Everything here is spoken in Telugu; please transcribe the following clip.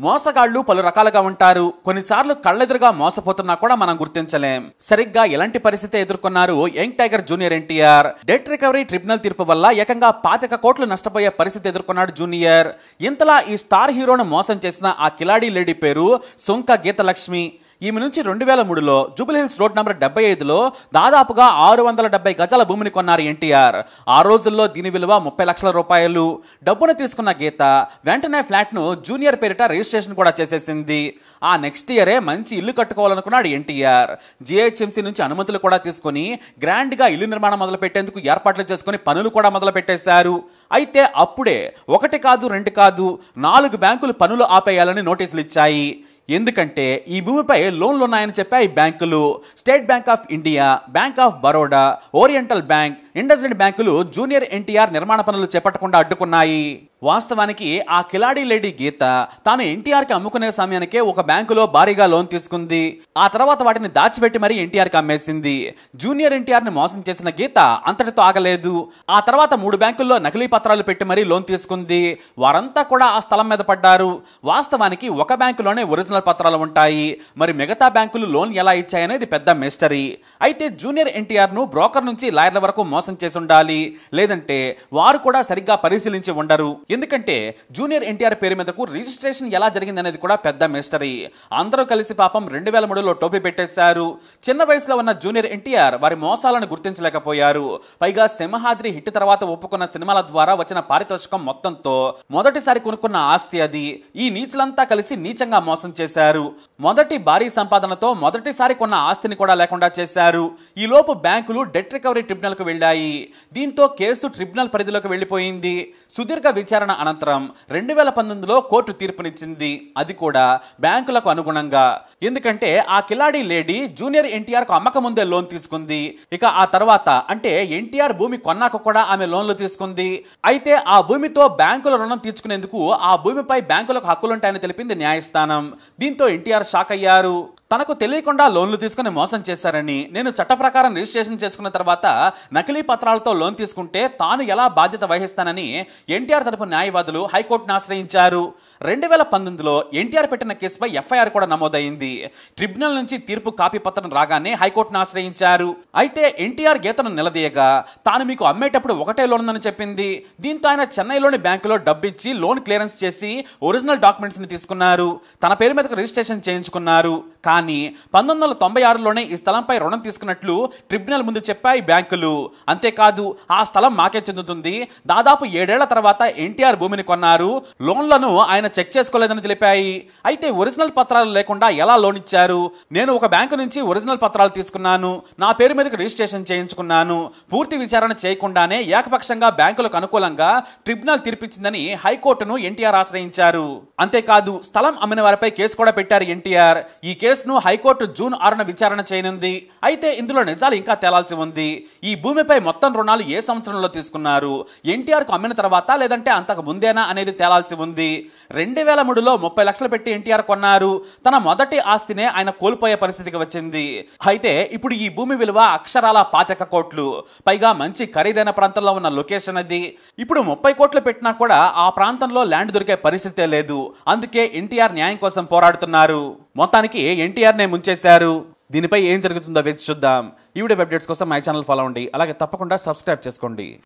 మోసగాళ్లు పలు రకాలుగా ఉంటారు. కొన్నిసార్లు కళ్ళెదురుగా మోసపోతున్నా కూడా మనం గుర్తించలేం. సరిగ్గా ఎలాంటి పరిస్థితి ఎదుర్కొన్నారు young tiger junior NTR. Debt recovery tribunal తీర్పు వల్ల ఏకంగా 25 కోట్లు నష్టపోయే పరిస్థితి ఎదుర్కొన్నాడు జూనియర్. ఇంతలా ఈ స్టార్ హీరోను మోసం చేసిన ఆ కిలాడీ లేడీ పేరు సొంక గీతలక్ష్మి. ఈమె నుంచి 2003లో జూబ్లీహిల్స్ రోడ్ నంబర్ 75లో దాదాపుగా 670 గజాల భూమిని కొన్నారు ఎన్టీఆర్. ఆ రోజుల్లో దీని విలువ 30 లక్షల రూపాయలు. డబ్బును తీసుకున్న గీత వెంటనే ఫ్లాట్ ను జూనియర్ పేరిట రిజిస్ట్రేషన్ కూడా చేసేసింది. ఆ నెక్స్ట్ ఇయరే మంచి ఇల్లు కట్టుకోవాలనుకున్నాడు ఎన్టీఆర్. జిహెచ్ఎంసీ నుంచి అనుమతులు కూడా తీసుకుని గ్రాండ్ గా ఇల్లు నిర్మాణం మొదలు పెట్టేందుకు ఏర్పాట్లు చేసుకుని పనులు కూడా మొదలు పెట్టేశారు. అయితే అప్పుడే 1 కాదు 2 కాదు 4 బ్యాంకులు పనులు ఆపేయాలని నోటీసులు ఇచ్చాయి. ఎందుకంటే ఈ భూమిపై లోన్లు ఉన్నాయని చెప్పాయి బ్యాంకులు. State bank of India, bank of Baroda, oriental bank, IndusInd బ్యాంకులు జూనియర్ ఎన్టీఆర్ నిర్మాణ పనులు చేపట్టకుండా అడ్డుకున్నాయి. వాస్తవానికి ఆ కిలాడీ లేడీ గీత తాను ఎన్టీఆర్ కి అమ్ముకునే సమయానికే ఒక బ్యాంకులో భారీగా లోన్ తీసుకుంది. ఆ తర్వాత వాటిని దాచిపెట్టి మరీ ఎన్టీఆర్ కి అమ్మేసింది. జూనియర్ ఎన్టీఆర్ ని మోసం చేసిన గీత అంతటితో ఆగలేదు. ఆ తర్వాత 3 బ్యాంకుల్లో నకిలీ పత్రాలు పెట్టి మరీ లోన్ తీసుకుంది. వారంతా కూడా ఆ స్థలం మీద పడ్డారు. వాస్తవానికి ఒక బ్యాంకులోనే ఒరిజినల్ పత్రాలు ఉంటాయి. మరి మిగతా బ్యాంకులు లోన్ ఎలా ఇచ్చాయనేది పెద్ద మిస్టరీ. అయితే జూనియర్ ఎన్టీఆర్ ను బ్రోకర్ నుంచి లాయర్ల వరకు మోసం చేసి ఉండాలి. లేదంటే వారు కూడా సరిగ్గా పరిశీలించి ఉండరు. ఎందుకంటే జూనియర్ ఎన్టీఆర్ పేరు మీదకు రిజిస్ట్రేషన్ ఎలా జరిగింది అనేది కూడా పెద్ద మిస్టరీ. అందరూ కలిసి పాపం 2003లో టోపీ పెట్టేశారు. చిన్న వయసులో ఉన్న జూనియర్ ఎన్టీఆర్ వారి మోసాలను గుర్తించలేకపోయారు. పైగా సింహాద్రి హిట్ తర్వాత ఒప్పుకున్న సినిమాల ద్వారా వచ్చిన పారితోషికం మొత్తంతో మొదటిసారి కొనుక్కున్న ఆస్తి అది. ఈ నీచులంతా కలిసి నీచంగా మోసం చేశారు. మొదటి భారీ సంపాదనతో మొదటిసారి కొన్న ఆస్తిని కూడా లేకుండా చేశారు. ఈ లోపు బ్యాంకులు డెట్ రికవరీ ట్రిబ్యునల్ కు వెళ్ళాయి. దీంతో కేసు ట్రిబ్యునల్ పరిధిలోకి వెళ్లిపోయింది. సుదీర్ఘ విచారణ అనంతరం 2019లో కోర్టు తీర్పునిచ్చింది. అది కూడా బ్యాంకులకు అనుగుణంగా. ఎందుకంటే ఆ కిలాడీ లేడీ జూనియర్ ఎన్టీఆర్ కు అమ్మక ముందే లోన్ తీసుకుంది. ఇక ఆ తర్వాత అంటే ఎన్టీఆర్ భూమి కొన్నాక కూడా ఆమె లోన్లు తీసుకుంది. అయితే ఆ భూమితో బ్యాంకుల రుణం తీర్చుకునేందుకు ఆ భూమిపై బ్యాంకులకు హక్కులుంటాయని తెలిపింది న్యాయస్థానం. దీంతో ఎన్టీఆర్ షాక్ అయ్యారు. తనకు తెలియకుండా లోన్లు తీసుకుని మోసం చేశారని, నేను చట్ట ప్రకారం రిజిస్ట్రేషన్ చేసుకున్న తర్వాత నకిలీ పత్రాలతో లోన్ తీసుకుంటే తాను ఎలా బాధ్యత వహిస్తానని ఎన్టీఆర్ తరపు న్యాయవాదులు హైకోర్టును ఆశ్రయించారు. 2019లో ఎన్టీఆర్ పెట్టిన కేసుపై ఎఫ్ఐఆర్ కూడా నమోదైంది. ట్రిబ్యునల్ నుంచి తీర్పు కాపీ పత్రం రాగానే హైకోర్టును ఆశ్రయించారు. అయితే ఎన్టీఆర్ గీతను నిలదీయగా తాను మీకు అమ్మేటప్పుడు ఒకటే లోన్ ఉందని చెప్పింది. దీంతో ఆయన చెన్నైలోని బ్యాంకులో డబ్బిచ్చి లోన్ క్లియరెన్స్ చేసి ఒరిజినల్ డాక్యుమెంట్స్ ని తీసుకున్నారు. తన పేరు మీదకు రిజిస్ట్రేషన్ చేయించుకున్నారు. కానీ 1996లోనే ఈ స్థలంపై రుణం తీసుకున్నట్లు ట్రిబ్యునల్ ముందు చెప్పాయి బ్యాంకులు. అంతేకాదు ఆ స్థలం మాకే చెందుతుంది. దాదాపు 7 ఏళ్ల తర్వాత ఎన్టీఆర్ భూమిని కొన్నారు. లోన్లను ఆయన చెక్ చేసుకోలేదని తెలిపాయి. అయితే ఒరిజినల్ పత్రాలు లేకుండా ఎలా లోన్ ఇచ్చారు? నేను ఒక బ్యాంకు నుంచి ఒరిజినల్ పత్రాలు తీసుకున్నాను. నా పేరు మీదకి రిజిస్ట్రేషన్ చేయించుకున్నాను. పూర్తి విచారణ చేయకుండానే ఏకపక్షంగా బ్యాంకులకు అనుకూలంగా ట్రిబ్యునల్ తీర్పిచ్చిందని హైకోర్టును ఎన్టీఆర్ ఆశ్రయించారు. అంతేకాదు స్థలం అమ్మిన వారిపై కేసు కూడా పెట్టారు ఎన్టీఆర్. ఈ కేసును హైకోర్టు జూన్ 6న విచారణ చేయనుంది. అయితే ఇందులో నిజాలు ఇంకా తేలాల్సి ఉంది. ఈ భూమిపై మొత్తం రుణాలు ఏ సంవత్సరంలో తీసుకున్నారు? ఎన్టీఆర్ కు అమ్మిన తర్వాత లేదంటే అంతకు ముందేనా అనేది తేలాల్సి ఉంది. 2003లో 30 లక్షలు పెట్టి ఎన్టీఆర్ కొన్నారు. తన మొదటి ఆస్తినే ఆయన కోల్పోయే పరిస్థితికి వచ్చింది. అయితే ఇప్పుడు ఈ భూమి విలువ అక్షరాల 25 కోట్లు. పైగా మంచి ఖరీదైన ప్రాంతంలో ఉన్న లొకేషన్ అది. ఇప్పుడు 30 కోట్లు పెట్టినా కూడా ఆ ప్రాంతంలో ల్యాండ్ దొరికే పరిస్థితే లేదు. అందుకే ఎన్టీఆర్ న్యాయం కోసం పోరాడుతున్నారు. మొత్తానికి ఎన్టీఆర్ నే ముంచేశారు. దీనిపై ఏం జరుగుతుందో వేచి చూద్దాం. ఈ వీడియో అప్డేట్స్ కోసం మై ఛానల్ ఫాలో అవ్వండి. అలాగే తప్పకుండా సబ్స్క్రైబ్ చేసుకోండి.